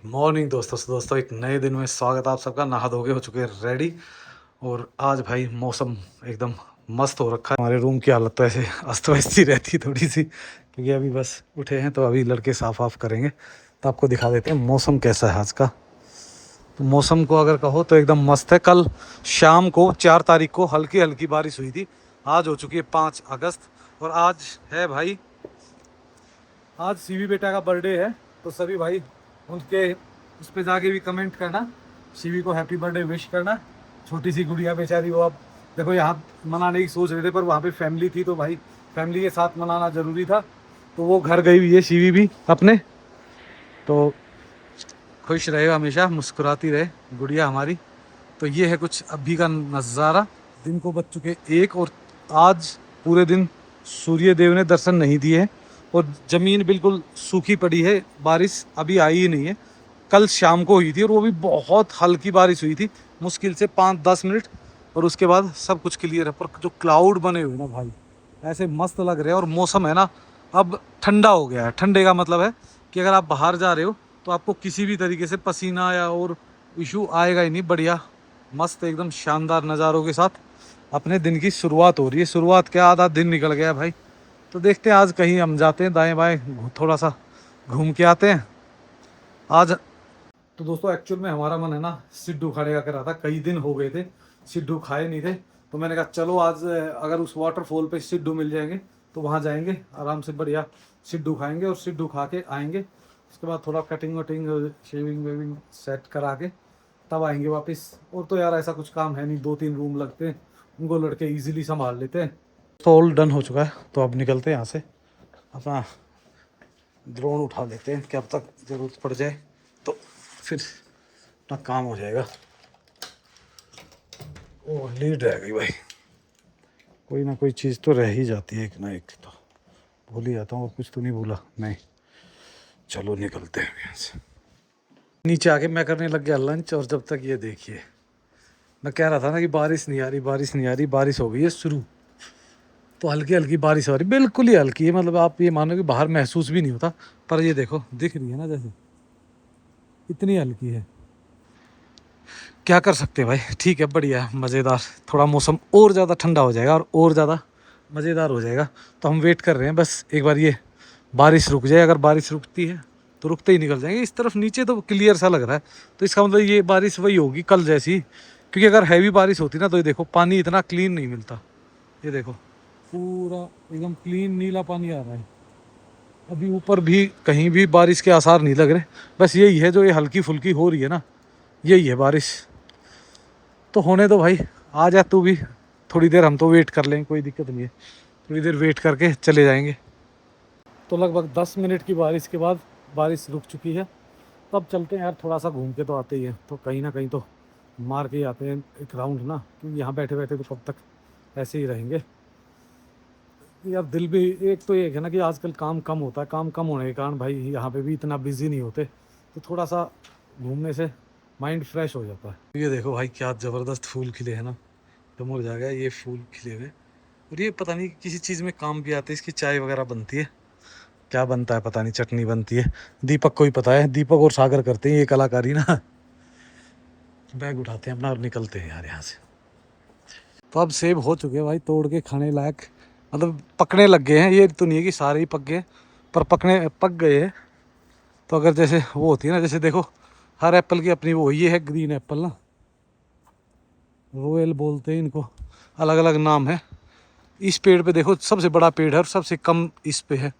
Morning दोस्तों एक नए दिन में स्वागत है आप सबका। नहा धो के हो चुके हैं रेडी। और आज भाई मौसम एकदम मस्त हो रखा है। हमारे रूम की हालत तो ऐसे अस्त व्यस्त ही रहती है थोड़ी सी, क्योंकि अभी बस उठे हैं तो अभी लड़के साफ वाफ करेंगे। तो आपको दिखा देते हैं मौसम कैसा है आज का। तो मौसम को अगर कहो तो एकदम मस्त है। कल शाम को 4 तारीख को हल्की हल्की बारिश हुई थी। आज हो चुकी है 5 अगस्त और आज है भाई, आज सीवी बेटा का बर्थडे है। तो सभी भाई उनके उस पर जाके भी कमेंट करना, सीवी को हैप्पी बर्थडे विश करना। छोटी सी गुड़िया बेचारी, वो अब देखो यहाँ मनाने की सोच रहे थे पर वहाँ पे फैमिली थी, तो भाई फैमिली के साथ मनाना ज़रूरी था। तो वो घर गई हुई है सीवी भी अपने। तो खुश रहेगा, हमेशा मुस्कुराती रहे गुड़िया हमारी। तो ये है कुछ अभी का नज़ारा। दिन को बज चुके 1 और आज पूरे दिन सूर्य देव ने दर्शन नहीं दिए हैं और ज़मीन बिल्कुल सूखी पड़ी है, बारिश अभी आई ही नहीं है। कल शाम को हुई थी और वो भी बहुत हल्की बारिश हुई थी, मुश्किल से 5-10 मिनट, और उसके बाद सब कुछ क्लियर है। पर जो क्लाउड बने हुए ना भाई, ऐसे मस्त लग रहे हैं। और मौसम है ना अब ठंडा हो गया है। ठंडे का मतलब है कि अगर आप बाहर जा रहे हो तो आपको किसी भी तरीके से पसीना या और इशू आएगा ही नहीं। बढ़िया मस्त एकदम शानदार नज़ारों के साथ अपने दिन की शुरुआत हो रही है। शुरुआत क्या, आधा दिन निकल गया है भाई। तो देखते हैं आज कहीं हम जाते हैं दाएं बाएं, थोड़ा सा घूम के आते हैं आज। तो दोस्तों एक्चुअल में हमारा मन है ना सिड्डू खाने का कर रहा था। कई दिन हो गए थे सिड्डू खाए नहीं थे, तो मैंने कहा चलो आज अगर उस वाटरफॉल पे सिड्डू मिल जाएंगे तो वहाँ जाएंगे, आराम से बढ़िया सिड्डू खाएंगे और सिड्डू खा के आएंगे। उसके बाद थोड़ा कटिंग वटिंग शेविंग वेविंग सेट करा के तब आएंगे वापस। और तो यार ऐसा कुछ काम है नहीं, 2-3 रूम लगते हैं, उनको लड़के इजीली संभाल लेते हैं। तो ऑल डन हो चुका है, तो अब निकलते हैं यहाँ से। अपना ड्रोन उठा लेते हैं, क्या अब तक ज़रूरत पड़ जाए तो फिर अपना काम हो जाएगा। ओह लीड रह गई भाई, कोई ना कोई चीज़ तो रह ही जाती है एक ना एक। तो भूल ही जाता हूँ, और कुछ तो नहीं भूला नहीं। चलो निकलते हैं यहाँ से। नीचे आके मैं करने लग गया लंच, और जब तक ये देखिए, मैं कह रहा था ना कि बारिश नहीं आ रही, बारिश नहीं आ रही, बारिश हो गई है शुरू। तो हल्की हल्की बारिश हो रही, बिल्कुल ही हल्की है, मतलब आप ये मानो कि बाहर महसूस भी नहीं होता। पर ये देखो दिख रही है ना, जैसे इतनी हल्की है। क्या कर सकते हैं भाई, ठीक है बढ़िया है, मज़ेदार। थोड़ा मौसम और ज़्यादा ठंडा हो जाएगा और ज़्यादा मज़ेदार हो जाएगा। तो हम वेट कर रहे हैं बस एक बार ये बारिश रुक जाए। अगर बारिश रुकती है तो रुकते ही निकल जाएंगे। इस तरफ नीचे तो क्लियर सा लग रहा है, तो इसका मतलब ये बारिश वही होगी कल जैसी। क्योंकि अगर हैवी बारिश होती ना तो ये देखो पानी इतना क्लीन नहीं मिलता। ये देखो पूरा एकदम क्लीन नीला पानी आ रहा है। अभी ऊपर भी कहीं भी बारिश के आसार नहीं लग रहे। बस यही है जो ये हल्की फुल्की हो रही है ना, यही है बारिश। तो होने दो भाई, आ जा तू भी थोड़ी देर, हम तो वेट कर लेंगे, कोई दिक्कत नहीं है। थोड़ी देर वेट करके चले जाएंगे। तो लगभग 10 मिनट की बारिश के बाद बारिश रुक चुकी है। तब चलते हैं यार, थोड़ा सा घूम के तो आते ही हैं, तो कहीं ना कहीं तो मार के ही आते हैं एक राउंड ना। क्योंकि यहाँ बैठे बैठे तो कब तक ऐसे ही रहेंगे यार। दिल भी एक तो ये है ना कि आजकल काम कम होता है, काम कम होने के कारण भाई यहाँ पे भी इतना बिजी नहीं होते। तो थोड़ा सा घूमने से माइंड फ्रेश हो जाता है। ये देखो भाई क्या ज़बरदस्त फूल खिले हैं ना, तो मुर जाएगा ये फूल खिले हुए। और ये पता नहीं किसी चीज़ में काम भी आते हैं, इसकी चाय वगैरह बनती है, क्या बनता है पता नहीं, चटनी बनती है। दीपक को ही पता है, दीपक और सागर करते हैं ये कलाकारी ना। बैग उठाते हैं अपना और निकलते हैं यार यहाँ से। तो अब सेब हो चुके हैं भाई, तोड़ के खाने लायक, मतलब पकने लग गए हैं। ये तो नहीं है कि सारे ही पक गए, पर पक गए हैं। तो अगर जैसे वो होती है ना, जैसे देखो हर एप्पल की अपनी वो, ये है ग्रीन एप्पल ना, रोयल बोलते हैं इनको, अलग अलग नाम है। इस पेड़ पे देखो सबसे बड़ा पेड़ है और सबसे कम इस पे है।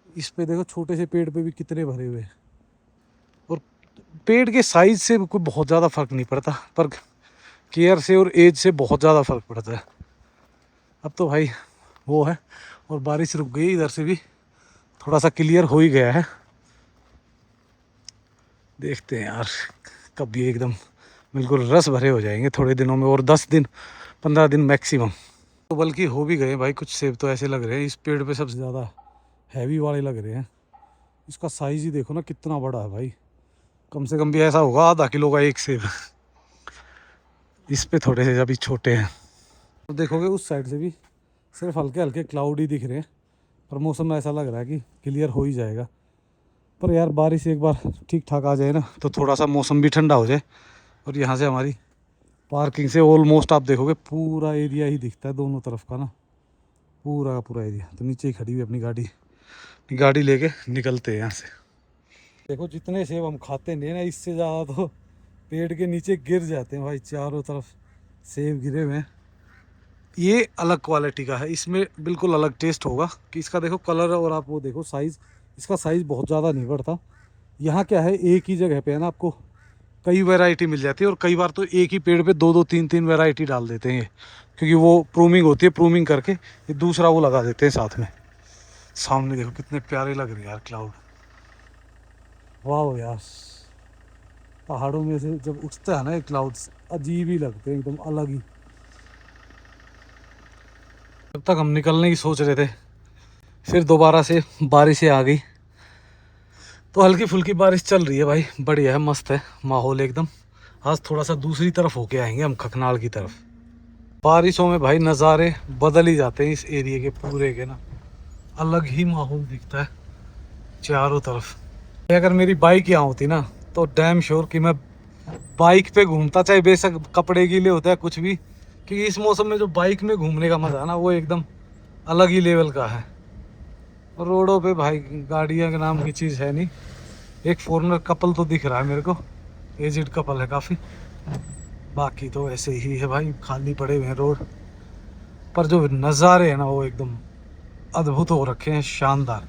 इस पे देखो छोटे से पेड़ पे भी कितने भरे हुए हैं। और पेड़ के साइज से कोई बहुत ज़्यादा फर्क नहीं पड़ता, पर केयर से और एज से बहुत ज़्यादा फर्क पड़ता है। अब तो भाई वो है, और बारिश रुक गई, इधर से भी थोड़ा सा क्लियर हो ही गया है। देखते हैं यार कब ये एकदम बिल्कुल रस भरे हो जाएंगे थोड़े दिनों में, और 10 दिन 15 दिन मैक्सिमम। तो बल्कि हो भी गए भाई। कुछ सेब तो ऐसे लग रहे हैं इस पेड़ पे सबसे ज़्यादा हैवी वाले लग रहे हैं। इसका साइज़ ही देखो ना कितना बड़ा है भाई, कम से कम भी ऐसा होगा आधा किलो का एक सेब। इस पे थोड़े से अभी छोटे हैं। तो देखोगे उस साइड से भी सिर्फ हल्के हल्के क्लाउड ही दिख रहे हैं, पर मौसम ऐसा लग रहा है कि क्लियर हो ही जाएगा। पर यार बारिश एक बार ठीक ठाक आ जाए ना तो थोड़ा सा मौसम भी ठंडा हो जाए। और यहाँ से हमारी पार्किंग से ऑलमोस्ट आप देखोगे पूरा एरिया ही दिखता है दोनों तरफ का ना, पूरा का पूरा एरिया। तो नीचे ही खड़ी हुई अपनी गाड़ी लेके निकलते हैं यहाँ से। देखो जितने सेब हम खाते नहीं ना, इससे ज़्यादा तो पेड़ के नीचे गिर जाते हैं भाई। चारों तरफ सेब गिरे हुए हैं। ये अलग क्वालिटी का है, इसमें बिल्कुल अलग टेस्ट होगा कि इसका देखो कलर और आप वो देखो साइज़, इसका साइज़ बहुत ज़्यादा नहीं बढ़ता। यहाँ क्या है, एक ही जगह पे है ना आपको कई वैरायटी मिल जाती है। और कई बार तो एक ही पेड़ पे दो दो तीन तीन वैरायटी डाल देते हैं, क्योंकि वो प्रूमिंग होती है। प्रूमिंग करके ये दूसरा वो लगा देते हैं साथ में। सामने देखो कितने प्यारे लग रहे हैं यार क्लाउड। वाह यार, पहाड़ों में से जब उठता है ना ये क्लाउड्स, अजीब ही लगते हैं, एकदम अलग ही। जब तक हम निकलने की सोच रहे थे, फिर दोबारा से बारिशें आ गई। तो हल्की फुल्की बारिश चल रही है भाई, बढ़िया है, मस्त है माहौल एकदम। आज थोड़ा सा दूसरी तरफ होके आएंगे हम, खकनाल की तरफ। बारिशों में भाई नज़ारे बदल ही जाते हैं इस एरिया के पूरे के ना, अलग ही माहौल दिखता है चारों तरफ। अगर मेरी बाइक यहाँ होती ना तो डैम श्योर कि मैं बाइक पे घूमता, चाहे बेशक कपड़े गीले होता है कुछ भी, क्योंकि इस मौसम में जो बाइक में घूमने का मज़ा है ना वो एकदम अलग ही लेवल का है। रोडों पे भाई गाड़ियाँ के नाम की चीज़ है नहीं। एक फॉरेनर कपल तो दिख रहा है मेरे को, एजिड कपल है काफ़ी। बाकी तो ऐसे ही है भाई, खाली पड़े हुए हैं रोड। पर जो नज़ारे हैं ना वो एकदम अद्भुत हो रखे हैं, शानदार।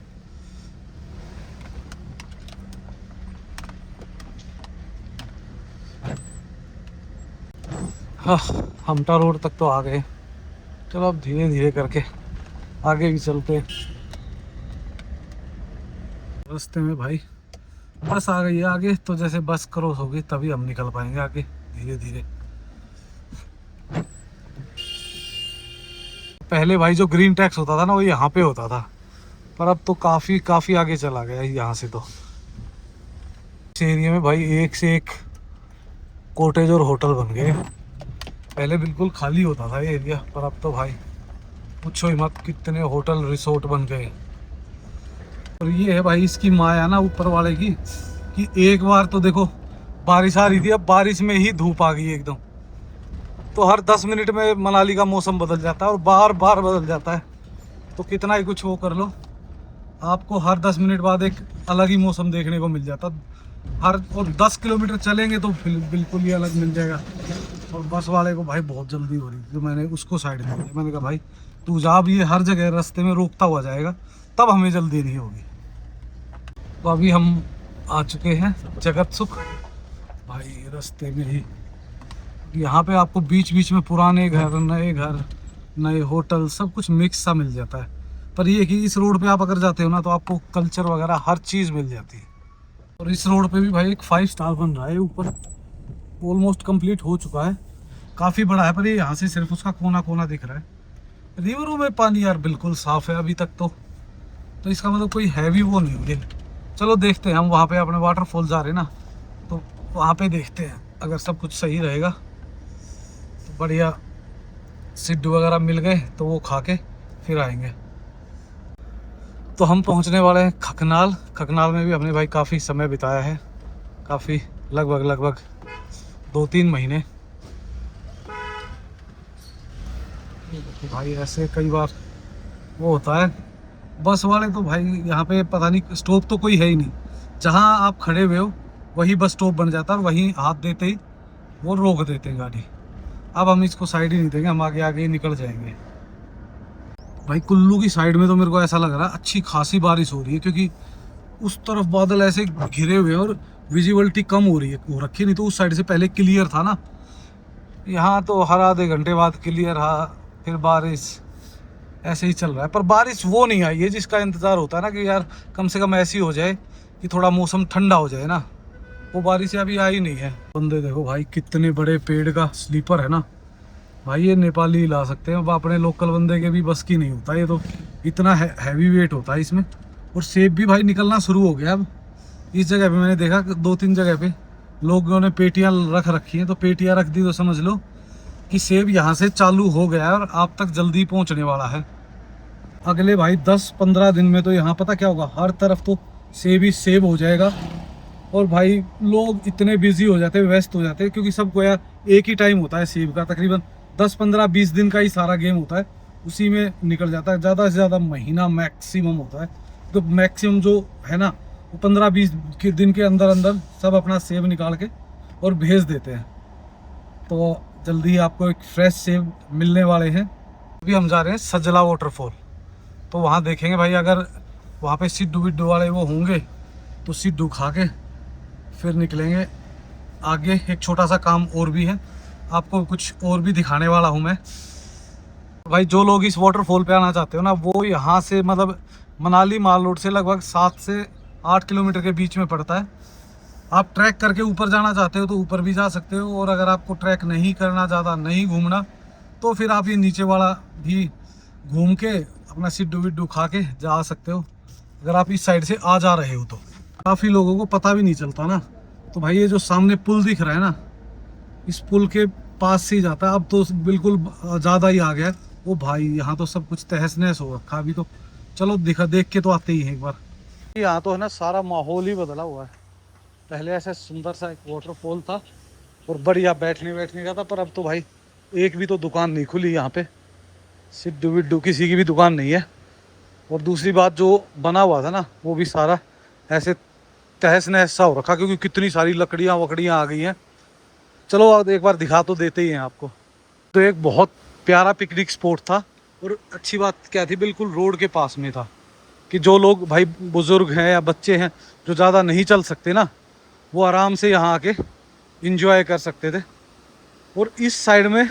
हाँ, हमटा रोड तक तो आ गए। चलो अब धीरे धीरे करके आगे भी चलते हैं। रास्ते में भाई बस आ गई है आगे, तो जैसे बस क्रॉस होगी तभी हम निकल पाएंगे आगे धीरे धीरे। पहले भाई जो ग्रीन टैक्स होता था ना वो यहाँ पे होता था, पर अब तो काफ़ी आगे चला गया है यहाँ से। तो इस एरिया में भाई एक से एक कॉटेज और होटल बन गए। पहले बिल्कुल खाली होता था ये एरिया, पर अब तो भाई पूछो ही मत, कितने होटल रिसोर्ट बन गए। और ये है भाई इसकी माया ना ऊपर वाले की, कि एक बार तो देखो बारिश आ रही थी, अब बारिश में ही धूप आ गई एकदम। तो हर 10 मिनट में मनाली का मौसम बदल जाता है और बार बार बदल जाता है। तो कितना ही कुछ वो कर लो, आपको हर 10 मिनट बाद एक अलग ही मौसम देखने को मिल जाता। और 10 किलोमीटर चलेंगे तो बिल्कुल ही अलग मिल जाएगा। और बस वाले को भाई बहुत जल्दी हो रही, तो मैंने उसको साइड में दिया। मैंने कहा भाई तू जा, अब ये हर जगह रास्ते में रोकता हुआ जाएगा, तब हमें जल्दी नहीं होगी। तो अभी हम आ चुके हैं जगत सुख भाई, रास्ते में ही। यहाँ पे आपको बीच बीच में पुराने घर, नए होटल, सब कुछ मिक्स सा मिल जाता है। पर ये कि इस रोड पे आप अगर जाते हो ना तो आपको कल्चर वगैरह हर चीज़ मिल जाती है। और इस रोड पे भी भाई एक 5 स्टार बन रहा है ऊपर, ऑलमोस्ट कंप्लीट हो चुका है, काफ़ी बड़ा है। पर ये यहाँ से सिर्फ उसका कोना कोना दिख रहा है। रिवरों में पानी यार बिल्कुल साफ़ है अभी तक तो इसका मतलब कोई हैवी वो नहीं हुई। चलो देखते हैं, हम वहाँ पे अपने वाटरफॉल जा रहे हैं ना, तो वहाँ पे देखते हैं। अगर सब कुछ सही रहेगा तो बढ़िया सिड्डू वगैरह मिल गए तो वो खा के फिर आएंगे। तो हम पहुँचने वाले हैं खकनाल में भी हमने भाई काफ़ी समय बिताया है, काफ़ी लगभग 2-3 महीने। भाई ऐसे कई बार वो होता है, बस वाले तो भाई यहाँ पे पता नहीं, स्टॉप तो कोई है ही नहीं। जहाँ आप खड़े हुए हो वही बस स्टॉप बन जाता है, और वहीं हाथ देते ही वो रोक देते हैं गाड़ी। अब हम इसको साइड ही नहीं देंगे, हम आगे ही निकल जाएंगे। भाई कुल्लू की साइड में तो मेरे को ऐसा लग रहा है अच्छी खासी बारिश हो रही है, क्योंकि उस तरफ बादल ऐसे घिरे हुए हैं और विजिबिलिटी कम हो रखी। नहीं तो उस साइड से पहले क्लियर था ना, यहाँ तो हर आधे घंटे बाद क्लियर रहा, फिर बारिश, ऐसे ही चल रहा है। पर बारिश वो नहीं आई है जिसका इंतज़ार होता है ना, कि यार कम से कम ऐसी हो जाए कि थोड़ा मौसम ठंडा हो जाए ना। वो बारिश अभी आई नहीं है। बंदे देखो भाई कितने बड़े पेड़ का स्लीपर है ना भाई, ये नेपाली ला सकते हैं, अब अपने लोकल बंदे के भी बस की नहीं होता ये, तो इतना हैवी वेट होता है इसमें। और सेब भी भाई निकलना शुरू हो गया अब। इस जगह पे मैंने देखा 2-3 जगह पे लोगों ने पेटियाँ रख रखी हैं, तो पेटियाँ रख दी तो समझ लो कि सेब यहाँ से चालू हो गया है और आप तक जल्दी पहुँचने वाला है। अगले भाई 10-15 दिन में तो यहाँ पता क्या होगा, हर तरफ तो सेब ही सेब हो जाएगा। और भाई लोग इतने बिजी हो जाते हैं, व्यस्त हो जाते हैं, क्योंकि सबको यार एक ही टाइम होता है सेब का, तकरीबन 10-15-20 दिन का ही सारा गेम होता है, उसी में निकल जाता है। ज़्यादा से ज़्यादा महीना मैक्सिमम होता है। तो मैक्सिमम जो है ना, वो 15-20 के दिन के अंदर अंदर सब अपना सेब निकाल के और भेज देते हैं। तो जल्दी ही आपको एक फ्रेश सेब मिलने वाले हैं। अभी हम जा रहे हैं सजला वाटरफॉल। तो वहाँ देखेंगे भाई, अगर वहाँ पे सिड्डू विड्डू वाले वो होंगे तो सिड्डू खा के फिर निकलेंगे आगे। एक छोटा सा काम और भी है, आपको कुछ और भी दिखाने वाला हूँ मैं। भाई जो लोग इस वाटरफॉल पे आना चाहते हो ना, वो यहाँ से मतलब मनाली माल रोड से लगभग 7 से 8 किलोमीटर के बीच में पड़ता है। आप ट्रैक करके ऊपर जाना चाहते हो तो ऊपर भी जा सकते हो, और अगर आपको ट्रैक नहीं करना, ज़्यादा नहीं घूमना, तो फिर आप ये नीचे वाला भी घूम के अपना सिड्डू विड्डू खा के जा सकते हो, अगर आप इस साइड से आ जा रहे हो तो। काफ़ी लोगों को पता भी नहीं चलता ना। तो भाई ये जो सामने पुल दिख रहा है ना, इस पुल के पास से ही जाता है। अब तो बिल्कुल ज़्यादा ही आ गया है। वो भाई यहाँ तो सब कुछ तहस नहस हो रखा अभी तो। चलो देख के तो आते ही हैं एक बार। यहाँ तो है ना, सारा माहौल ही बदला हुआ है। पहले ऐसा सुंदर सा एक वाटरफॉल था और बढ़िया बैठने का था, पर अब तो भाई एक भी तो दुकान नहीं खुली यहाँ पे। सिड्डू विड्डू किसी की भी दुकान नहीं है। और दूसरी बात, जो बना हुआ था ना, वो भी सारा ऐसे तहस नहस सा हो रखा, क्योंकि कितनी सारी लकड़ियाँ वकड़ियाँ आ गई हैं। चलो अब एक बार दिखा तो देते ही हैं आपको। तो एक बहुत प्यारा पिकनिक स्पॉट था, और अच्छी बात क्या थी, बिल्कुल रोड के पास में था, कि जो लोग भाई बुज़ुर्ग हैं या बच्चे हैं जो ज़्यादा नहीं चल सकते ना, वो आराम से यहाँ आके इंजॉय कर सकते थे। और इस साइड में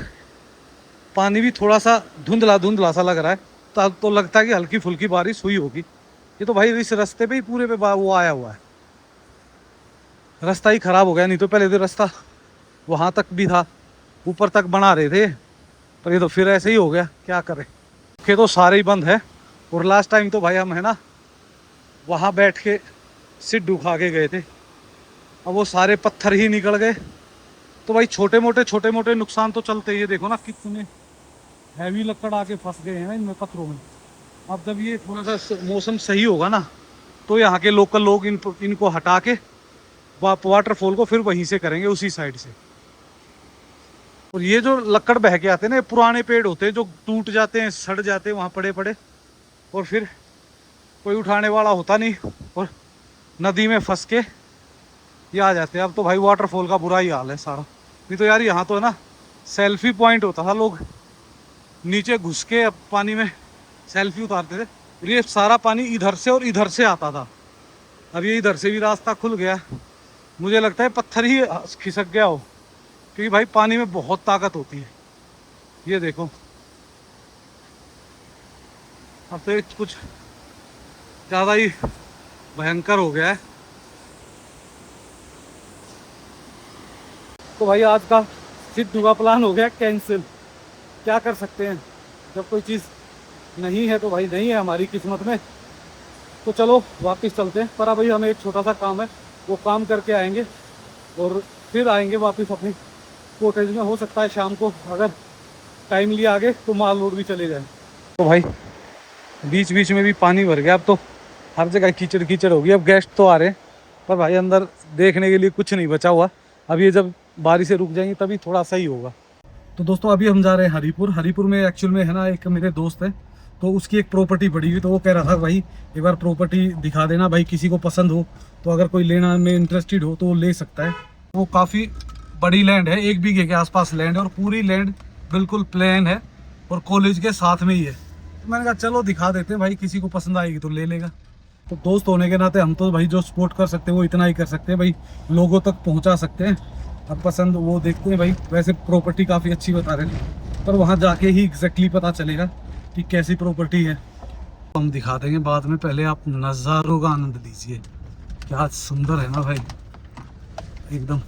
पानी भी थोड़ा सा धुंधला सा लग रहा है, तब तो लगता है कि हल्की फुल्की बारिश हुई होगी। ये तो भाई इस रास्ते पे ही पूरे पे वो आया हुआ है, रास्ता ही ख़राब हो गया। नहीं तो पहले तो रास्ता वहाँ तक भी था, ऊपर तक बना रहे थे, पर ये तो फिर ऐसे ही हो गया, क्या करें। के तो सारे ही बंद है। और लास्ट टाइम तो भाई हम है ना वहाँ बैठ के सिड्डू खा के गए थे, अब वो सारे पत्थर ही निकल गए। तो भाई छोटे मोटे नुकसान तो चलते ही है। देखो ना कितने हैवी लकड़ आके फंस गए हैं ना इनमें पत्थरों में। अब जब ये थोड़ा सा मौसम सही होगा ना, तो यहाँ के लोकल लोग इनको हटा के वाटरफॉल को फिर वहीं से करेंगे, उसी साइड से। और ये जो लकड़ बह के आते हैं ना, पुराने पेड़ होते हैं जो टूट जाते हैं, सड़ जाते हैं वहाँ पड़े पड़े, और फिर कोई उठाने वाला होता नहीं, और नदी में फंस के ये आ जाते हैं। अब तो भाई वाटरफॉल का बुरा ही हाल है सारा। नहीं तो यार यहाँ तो है ना सेल्फी पॉइंट होता था, लोग नीचे घुस के पानी में सेल्फी उतारते थे। ये सारा पानी इधर से और इधर से आता था, अब ये इधर से भी रास्ता खुल गया। मुझे लगता है पत्थर ही खिसक गया हो, क्योंकि भाई पानी में बहुत ताकत होती है। ये देखो अब तो कुछ ज़्यादा ही भयंकर हो गया है। तो भाई आज का सिड्डू का प्लान हो गया कैंसिल। क्या कर सकते हैं, जब कोई चीज़ नहीं है तो भाई नहीं है हमारी किस्मत में। तो चलो वापस चलते हैं। पर अभी हमें एक छोटा सा काम है, वो काम करके आएंगे और फिर आएंगे वापस अपनी कॉटेज में। हो सकता है शाम को अगर टाइम लिया आगे तो माल रोड भी चले जाए। तो भाई बीच बीच में भी पानी भर गया, अब तो हर जगह कीचड़ कीचड़ होगी। अब गेस्ट तो आ रहे हैं, पर भाई अंदर देखने के लिए कुछ नहीं बचा हुआ। अब ये जब बारिशें रुक जाएंगी तभी थोड़ा सही होगा। तो दोस्तों अभी हम जा रहे हैं हरीपुर में। एक्चुअल में है ना, एक मेरे दोस्त है, तो उसकी एक प्रॉपर्टी पड़ी हुई, तो वो कह रहा था भाई एक बार प्रॉपर्टी दिखा देना भाई, किसी को पसंद हो तो अगर कोई लेना में इंटरेस्टेड हो तो वो ले सकता है। वो काफ़ी बड़ी लैंड है, 1 बीघे के आसपास लैंड है, और पूरी लैंड बिल्कुल प्लेन है और कॉलेज के साथ में ही है। तो मैंने कहा चलो दिखा देते हैं भाई, किसी को पसंद आएगी तो ले लेगा। तो दोस्त होने के नाते हम तो भाई जो सपोर्ट कर सकते हैं वो इतना ही कर सकते हैं भाई, लोगों तक पहुंचा सकते हैं। अब पसंद वो देखते हैं भाई। वैसे प्रॉपर्टी काफ़ी अच्छी बता रहे हैं, पर वहाँ जाके ही एग्जैक्टली पता चलेगा कि कैसी प्रॉपर्टी है। तो हम दिखा देंगे बाद में, पहले आप नज़ारों का आनंद लीजिए। क्या सुंदर है ना भाई, एकदम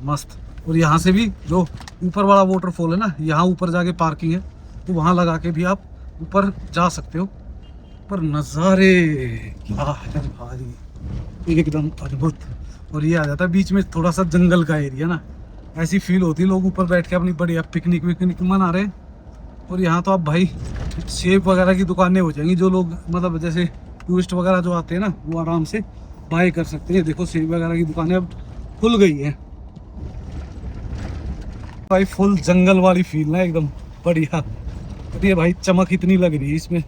मस्त। और यहाँ से भी जो ऊपर वाला वाटरफॉल है ना, यहाँ ऊपर जाके पार्किंग है, तो वहाँ लगा के भी आप ऊपर जा सकते हो। पर नज़ारे क्या है भाई, एकदम अद्भुत। और ये आ जाता है बीच में थोड़ा सा जंगल का एरिया ना, ऐसी फील होती है, लोग ऊपर बैठ के अपनी बढ़िया पिकनिक विकनिक मना रहे हैं। और यहाँ तो अब भाई सेब वगैरह की दुकानें हो जाएंगी, जो लोग मतलब जैसे टूरिस्ट वगैरह जो आते हैं ना, वो आराम से बाय कर सकते हैं। देखो सेब वगैरह की दुकानें अब खुल गई हैं भाई, फुल जंगल वाली फील ना एकदम बढ़िया। और ये भाई चमक इतनी लग रही है, इसमें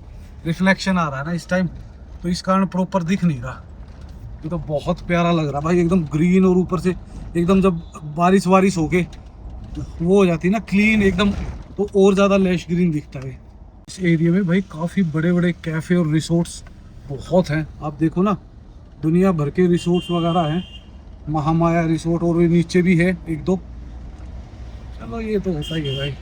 रिफ्लेक्शन आ रहा है ना इस टाइम, तो इस कारण प्रॉपर दिख नहीं रहा। ये तो बहुत प्यारा लग रहा भाई, एकदम ग्रीन, और ऊपर से एकदम जब बारिश वारिश हो के वो हो जाती है ना क्लीन एकदम, तो और ज़्यादा लैश ग्रीन दिखता है। इस एरिया में भाई काफ़ी बड़े बड़े कैफ़े और रिसोर्ट्स बहुत हैं। आप देखो ना, दुनिया भर के रिसोर्ट्स वगैरह हैं, महामाया रिसोर्ट और नीचे भी है एक दो। चलो ये तो होता ही है भाई,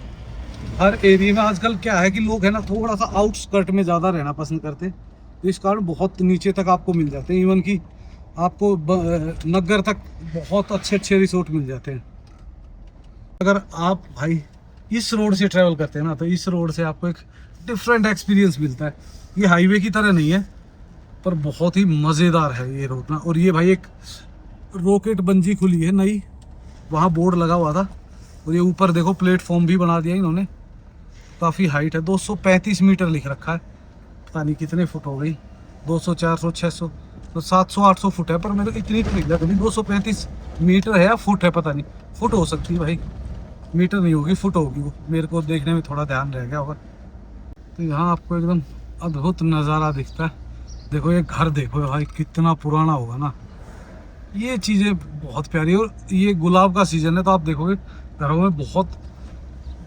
हर एरिया में आजकल क्या है कि लोग है ना थोड़ा सा आउटस्कर्ट में ज़्यादा रहना पसंद करते हैं, तो इस कारण बहुत नीचे तक आपको मिल जाते हैं। इवन कि आपको नगर तक बहुत अच्छे अच्छे रिसोर्ट मिल जाते हैं। अगर आप भाई इस रोड से ट्रैवल करते हैं ना, तो इस रोड से आपको एक डिफरेंट एक्सपीरियंस मिलता है। ये हाईवे की तरह नहीं है, पर बहुत ही मज़ेदार है ये रोड ना। और ये भाई एक रॉकेट बंजी खुली है नई, वहाँ बोर्ड लगा हुआ था, और ये ऊपर देखो प्लेटफॉर्म भी बना दिया इन्होंने, काफ़ी हाइट है, 235 मीटर लिख रखा है। पता नहीं कितने फुट हो गई, 200 400 600 तो 700 800 फुट है, पर मेरे को इतनी तो नहीं लग रही 235 मीटर है या फुट है, पता नहीं। फुट हो सकती है भाई, मीटर नहीं होगी, फुट होगी वो, मेरे को देखने में थोड़ा ध्यान रह गया होगा। तो यहाँ आपको एकदम अद्भुत नज़ारा दिखता है। देखो ये घर देखो भाई, कितना पुराना होगा ना। ये चीज़ें बहुत प्यारी, और ये गुलाब का सीज़न है, तो आप देखोगे घरों में बहुत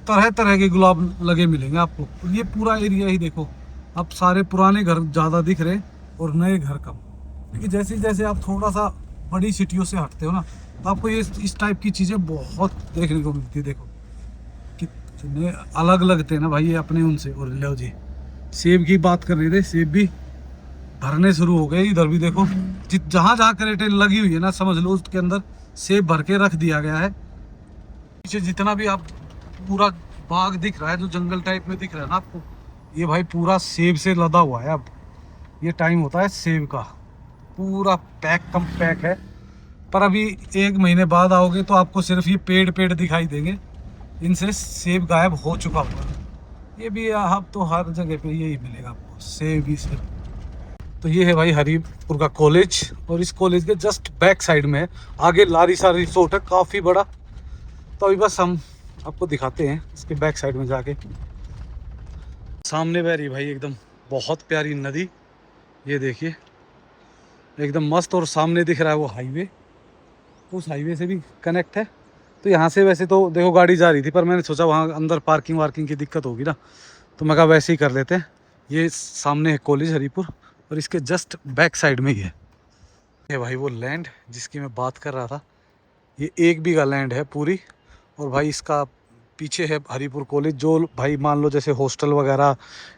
तरह तरह के गुलाब लगे मिलेंगे आपको। ये पूरा एरिया ही देखो, अब सारे पुराने घर ज़्यादा दिख रहे और नए घर कम, क्योंकि जैसे जैसे आप थोड़ा सा बड़ी सिटियों से हटते हो ना, तो आपको ये इस टाइप की चीज़ें बहुत देखने को मिलती है। देखो कितने अलग लगते हैं ना भाई ये अपने उनसे। और लो जी, सेब की बात कर रहे थे, सेब भी भरने शुरू हो गए। इधर भी देखो, जहाँ जहाँ क्रेटें लगी हुई है ना, समझ लो उसके अंदर सेब भर के रख दिया गया है। पीछे जितना भी आप पूरा बाग दिख रहा है, जो जंगल टाइप में दिख रहा है ना आपको, ये भाई पूरा सेब से लदा हुआ है। अब ये टाइम होता है सेब का, पूरा पैक कम पैक है। पर अभी 1 महीने बाद आओगे तो आपको सिर्फ ये पेड़ पेड़ दिखाई देंगे, इनसे सेब गायब हो चुका होगा। ये भी अब तो हर जगह पे यही मिलेगा आपको, सेब ही सेब। तो ये है भाई हरिपुर का कॉलेज, और इस कॉलेज के जस्ट बैक साइड में है, आगे लारीसा रिसोर्ट है काफ़ी बड़ा। तो अभी बस हम आपको दिखाते हैं इसके बैक साइड में जाके। सामने बह रही भाई एकदम बहुत प्यारी नदी, ये देखिए एकदम मस्त। और सामने दिख रहा है वो हाईवे, उस हाईवे से भी कनेक्ट है। तो यहाँ से वैसे तो देखो गाड़ी जा रही थी, पर मैंने सोचा वहाँ अंदर पार्किंग वार्किंग की दिक्कत होगी ना, तो मैं कहा वैसे ही कर लेते हैं। ये सामने है कॉलेज हरिपुर, और इसके जस्ट बैक साइड में ही है ये भाई वो लैंड जिसकी मैं बात कर रहा था। ये 1 बीघा लैंड है पूरी, और भाई इसका पीछे है हरिपुर कॉलेज। जो भाई मान लो जैसे हॉस्टल वगैरह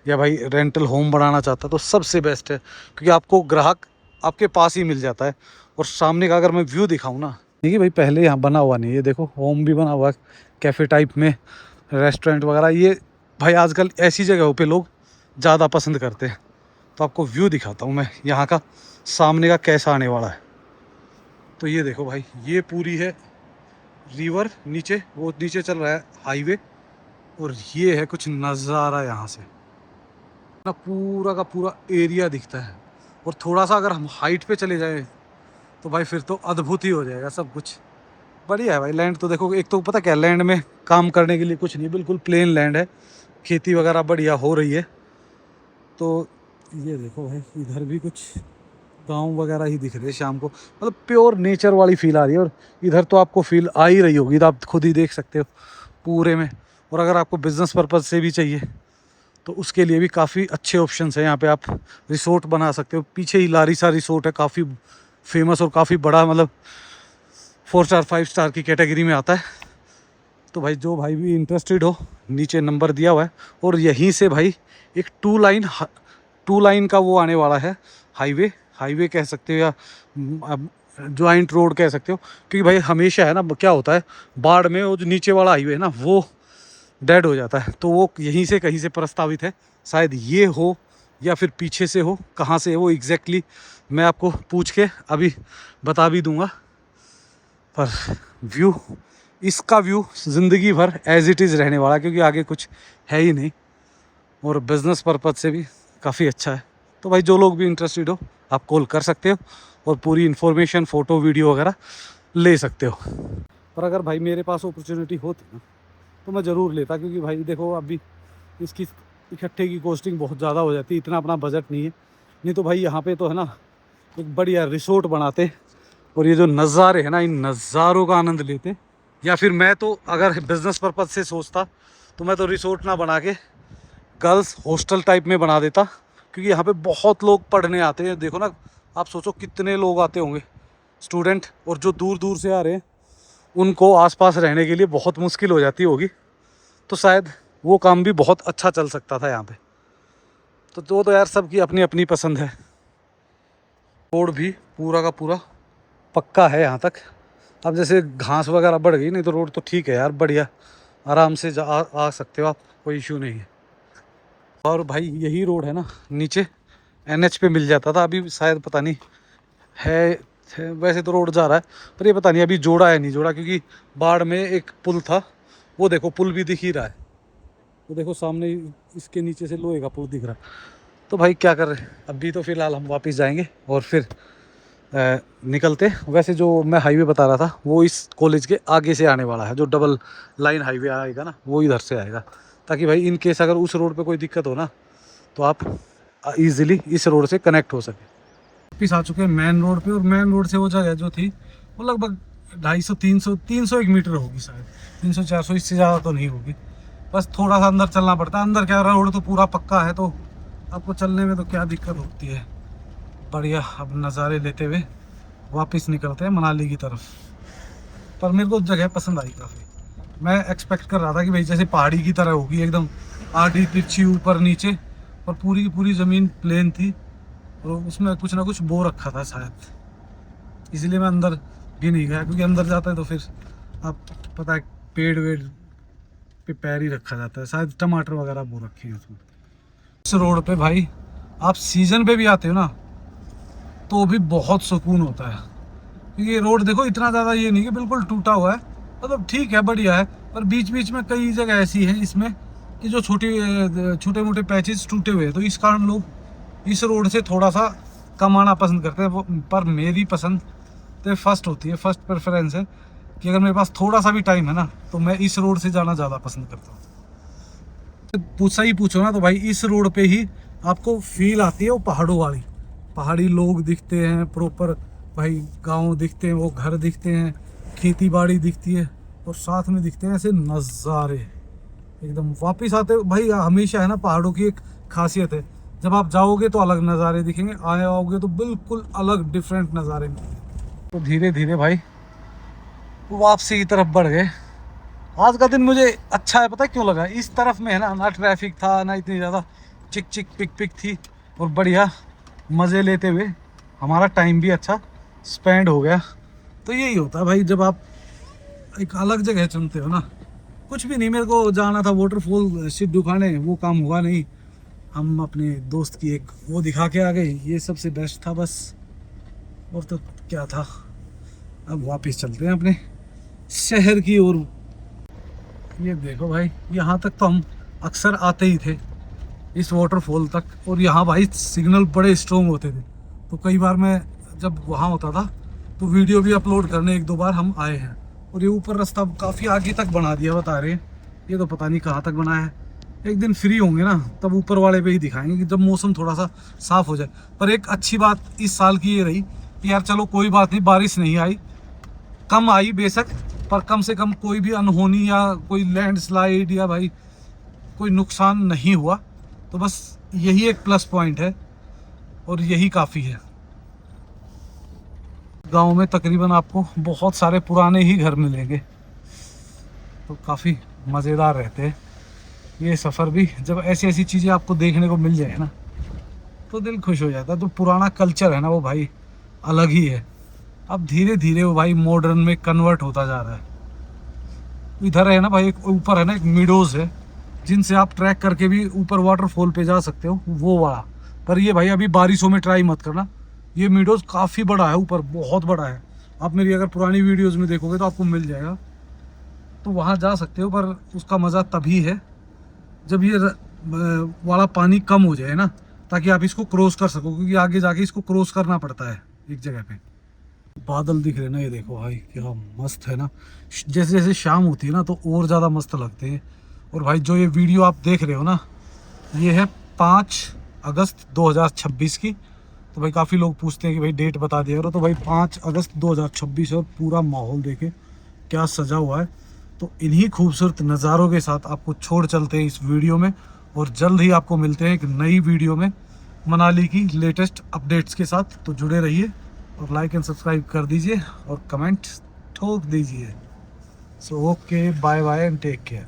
या भाई रेंटल होम बनाना चाहता है, तो सबसे बेस्ट है, क्योंकि आपको ग्राहक आपके पास ही मिल जाता है। और सामने का अगर मैं व्यू दिखाऊं ना, देखिए भाई पहले यहाँ बना हुआ नहीं है, देखो होम भी बना हुआ है कैफ़े टाइप में, रेस्टोरेंट वगैरह। ये भाई आजकल ऐसी जगहों पे लोग ज़्यादा पसंद करते हैं। तो आपको व्यू दिखाता हूँ मैं यहाँ का, सामने का कैसा आने वाला है। तो ये देखो भाई, ये पूरी है रिवर, नीचे वो नीचे चल रहा है हाईवे, और ये है कुछ नज़ारा यहाँ से ना, पूरा का पूरा एरिया दिखता है। और थोड़ा सा अगर हम हाइट पे चले जाएं तो भाई फिर तो अद्भुत ही हो जाएगा सब कुछ। बढ़िया है भाई लैंड। तो देखो एक तो पता क्या, लैंड में काम करने के लिए कुछ नहीं, बिल्कुल प्लेन लैंड है, खेती वगैरह बढ़िया हो रही है। तो ये देखो भाई इधर भी कुछ गांव वगैरह ही दिख रहे हैं शाम को, मतलब प्योर नेचर वाली फील आ रही है। और इधर तो आपको फील आ ही रही होगी, तो आप खुद ही देख सकते हो पूरे में। और अगर आपको बिज़नेस पर्पज़ से भी चाहिए तो उसके लिए भी काफ़ी अच्छे ऑप्शंस हैं यहाँ पे। आप रिसोर्ट बना सकते हो, पीछे ही लारीसा रिसोर्ट है, काफ़ी फेमस और काफ़ी बड़ा, मतलब 4 स्टार 5 स्टार की कैटेगरी में आता है। तो भाई जो भाई भी इंटरेस्टेड हो, नीचे नंबर दिया हुआ है। और यहीं से भाई एक 2 लाइन का वो आने वाला है, हाईवे कह सकते हो, या जॉइंट रोड कह सकते हो। क्योंकि भाई हमेशा है ना, क्या होता है बाढ़ में वो जो नीचे वाला हाईवे है ना, वो डेड हो जाता है। तो वो यहीं से कहीं से प्रस्तावित है, शायद ये हो या फिर पीछे से हो, कहाँ से है वो एग्जैक्टली मैं आपको पूछ के अभी बता भी दूंगा। पर व्यू, इसका व्यू ज़िंदगी भर एज इट इज़ रहने वाला, क्योंकि आगे कुछ है ही नहीं। और बिज़नेस पर्पज़ से भी काफ़ी अच्छा है। तो भाई जो लोग भी इंटरेस्टेड हो आप कॉल कर सकते हो और पूरी इन्फॉर्मेशन, फ़ोटो, वीडियो वगैरह ले सकते हो। पर अगर भाई मेरे पास अपॉर्चुनिटी होती ना तो मैं ज़रूर लेता, क्योंकि भाई देखो अभी इसकी इकट्ठे की कॉस्टिंग बहुत ज़्यादा हो जाती है, इतना अपना बजट नहीं है। नहीं तो भाई यहाँ पे तो है ना एक बढ़िया रिसोर्ट बनाते और ये जो नज़ारे हैं ना, इन नज़ारों का आनंद लेते। या फिर मैं तो अगर बिज़नेस पर्पज़ से सोचता तो मैं तो रिसोर्ट ना बना के गर्ल्स हॉस्टल टाइप में बना देता, क्योंकि यहाँ पे बहुत लोग पढ़ने आते हैं। देखो ना, आप सोचो कितने लोग आते होंगे स्टूडेंट, और जो दूर दूर से आ रहे हैं उनको आसपास रहने के लिए बहुत मुश्किल हो जाती होगी। तो शायद वो काम भी बहुत अच्छा चल सकता था यहाँ पे। तो वो तो यार सबकी अपनी अपनी पसंद है। रोड भी पूरा का पूरा पक्का है यहाँ तक। अब जैसे घास वगैरह बढ़ गई, नहीं तो रोड तो ठीक है यार, बढ़िया आराम से आ सकते हो आप, कोई इशू नहीं है। और भाई यही रोड है ना नीचे NH पे मिल जाता था, अभी शायद पता नहीं है वैसे तो रोड जा रहा है, पर ये पता नहीं अभी जोड़ा है नहीं जोड़ा, क्योंकि बाढ़ में एक पुल था, वो देखो पुल भी दिख ही रहा है, वो देखो सामने इसके नीचे से लोहे का पुल दिख रहा है। तो भाई क्या कर रहे हैं, अभी तो फ़िलहाल हम वापस जाएंगे और फिर निकलते। वैसे जो मैं हाईवे बता रहा था वो इस कॉलेज के आगे से आने वाला है, जो डबल लाइन हाईवे आएगा ना वो इधर से आएगा, ताकि भाई इन केस अगर उस रोड पे कोई दिक्कत हो ना तो आप इजीली इस रोड से कनेक्ट हो सके। वापिस आ चुके हैं मेन रोड पे, और मेन रोड से वो जगह जो थी वो लगभग 250-300 एक मीटर होगी, शायद 300-400, इससे ज़्यादा तो नहीं होगी। बस थोड़ा सा अंदर चलना पड़ता है। अंदर क्या रोड तो पूरा पक्का है, तो आपको चलने में तो क्या दिक्कत होती है। बढ़िया अब नज़ारे लेते हुए वापस निकलते हैं मनाली की तरफ। पर मेरे को जगह पसंद आई काफ़ी। मैं एक्सपेक्ट कर रहा था कि भाई जैसे पहाड़ी की तरह होगी एकदम आड़ी तिरछी, ऊपर नीचे, और पूरी की पूरी ज़मीन प्लेन थी, और उसमें कुछ ना कुछ बो रखा था शायद, इसलिए मैं अंदर भी नहीं गया, क्योंकि अंदर जाता है तो फिर आप पता है पेड़ वेड़ पे पैर ही रखा जाता है, शायद टमाटर वगैरह बो रखे हैं उसमें। इस रोड पे भाई आप सीज़न पे भी आते हो ना तो भी बहुत सुकून होता है, क्योंकि ये रोड देखो इतना ज़्यादा ये नहीं कि बिल्कुल टूटा हुआ है, मतलब ठीक है, बढ़िया है, पर बीच बीच में कई जगह ऐसी है इसमें कि जो छोटे मोटे पैचेस टूटे हुए हैं, तो इस कारण लोग इस रोड से थोड़ा सा कम आना पसंद करते हैं। पर मेरी पसंद तो फर्स्ट होती है, फर्स्ट प्रेफरेंस है कि अगर मेरे पास थोड़ा सा भी टाइम है ना तो मैं इस रोड से जाना ज़्यादा पसंद करता हूँ। सही पूछो ना तो भाई इस रोड पे ही आपको फील आती है वो पहाड़ों वाली, पहाड़ी लोग दिखते हैं प्रॉपर, भाई गांव दिखते हैं, वो घर दिखते हैं, खेती बाड़ी दिखती है, और साथ में दिखते हैं ऐसे नज़ारे एकदम। वापस आते भाई हमेशा है ना पहाड़ों की एक खासियत है, जब आप जाओगे तो अलग नज़ारे दिखेंगे, आए आओगे तो बिल्कुल अलग डिफरेंट नज़ारे मिलेंगे। तो धीरे धीरे भाई वापसी की तरफ बढ़ गए। आज का दिन मुझे अच्छा है, पता है क्यों लगा, इस तरफ में है ना ट्रैफिक था ना इतनी ज़्यादा चिक चिक पिक पिक थी, और बढ़िया मज़े लेते हुए हमारा टाइम भी अच्छा स्पेंड हो गया। तो यही होता है भाई जब आप एक अलग जगह चुनते हो ना। कुछ भी नहीं, मेरे को जाना था वाटरफॉल सिद्धू खाने, वो काम हुआ नहीं, हम अपने दोस्त की एक वो दिखा के आ गए, ये सबसे बेस्ट था बस, और तो क्या था। अब वापस चलते हैं अपने शहर की ओर। ये देखो भाई यहाँ तक तो हम अक्सर आते ही थे, इस वाटरफॉल तक, और यहाँ भाई सिग्नल बड़े स्ट्रॉन्ग होते थे, तो कई बार मैं जब वहाँ होता था तो वीडियो भी अपलोड करने 1-2 बार हम आए हैं। और ये ऊपर रास्ता काफ़ी आगे तक बना दिया बता रहे हैं, ये तो पता नहीं कहाँ तक बना है। एक दिन फ्री होंगे ना तब ऊपर वाले पे ही दिखाएंगे, कि जब मौसम थोड़ा सा साफ़ हो जाए। पर एक अच्छी बात इस साल की ये रही कि यार चलो कोई बात नहीं, बारिश नहीं आई, कम आई बेशक, पर कम से कम कोई भी अनहोनी या कोई लैंडस्लाइड या भाई कोई नुकसान नहीं हुआ, तो बस यही एक प्लस पॉइंट है और यही काफ़ी है। गांव में तकरीबन आपको बहुत सारे पुराने ही घर मिलेंगे, तो काफ़ी मज़ेदार रहते हैं ये सफ़र भी। जब ऐसी ऐसी चीज़ें आपको देखने को मिल जाए ना तो दिल खुश हो जाता है। तो पुराना कल्चर है ना वो भाई अलग ही है। अब धीरे धीरे वो भाई मॉडर्न में कन्वर्ट होता जा रहा है। इधर है ना भाई एक ऊपर है ना एक मीडोज़ है, जिनसे आप ट्रैक करके भी ऊपर वाटरफॉल पे जा सकते हो, वो वाला। पर ये भाई अभी बारिशों में ट्राई मत करना, ये मीडोज़ काफ़ी बड़ा है, ऊपर बहुत बड़ा है। आप मेरी अगर पुरानी वीडियोज़ में देखोगे तो आपको मिल जाएगा, तो वहाँ जा सकते हो। पर उसका मज़ा तभी है जब ये वाला पानी कम हो जाए ना, ताकि आप इसको क्रॉस कर सको, क्योंकि आगे जाके इसको क्रॉस करना पड़ता है एक जगह पे। बादल दिख रहे ना, ये देखो भाई क्या मस्त है ना। जैसे जैसे शाम होती है ना तो और ज़्यादा मस्त लगते हैं। और भाई जो ये वीडियो आप देख रहे हो ना, ये है 5 अगस्त 2026 की। तो भाई काफ़ी लोग पूछते हैं कि भाई डेट बता दिया करो, तो भाई 5 अगस्त 2026 है और पूरा माहौल देखे क्या सजा हुआ है। तो इन्हीं खूबसूरत नज़ारों के साथ आपको छोड़ चलते हैं इस वीडियो में, और जल्द ही आपको मिलते हैं एक नई वीडियो में मनाली की लेटेस्ट अपडेट्स के साथ। तो जुड़े रहिए और लाइक एंड सब्सक्राइब कर दीजिए और कमेंट ठोक दीजिए। So okay, bye bye and take care.